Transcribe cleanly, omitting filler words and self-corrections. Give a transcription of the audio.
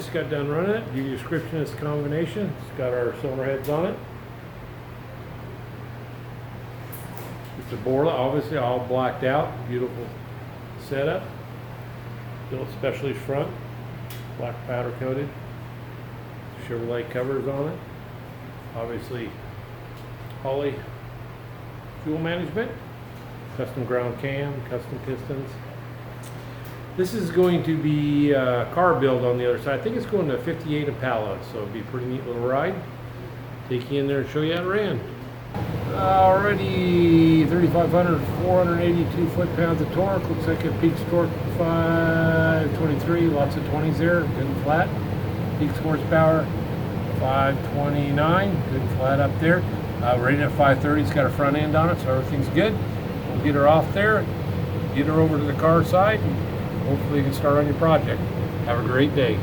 just got done running it. Give you a description of this combination. It's got our cylinder heads on it. It's a Borla, obviously all blacked out. Beautiful setup. Billet Specialties front, black powder coated. Chevrolet covers on it. Obviously Holley fuel management. Custom ground cam, custom pistons. This is going to be car build on the other side. I think it's going to 58 Impala, so it'll be a pretty neat little ride. Take you in there and show you how it ran. Already 3,500, 482 foot-pounds of torque. Looks like a peak torque 523, lots of 20s there, good and flat. Peak horsepower 529, good and flat up there. Rated at 530, it's got a front end on it, so everything's good. We'll get her off there, get her over to the car side, and hopefully you can start on your project. Have a great day.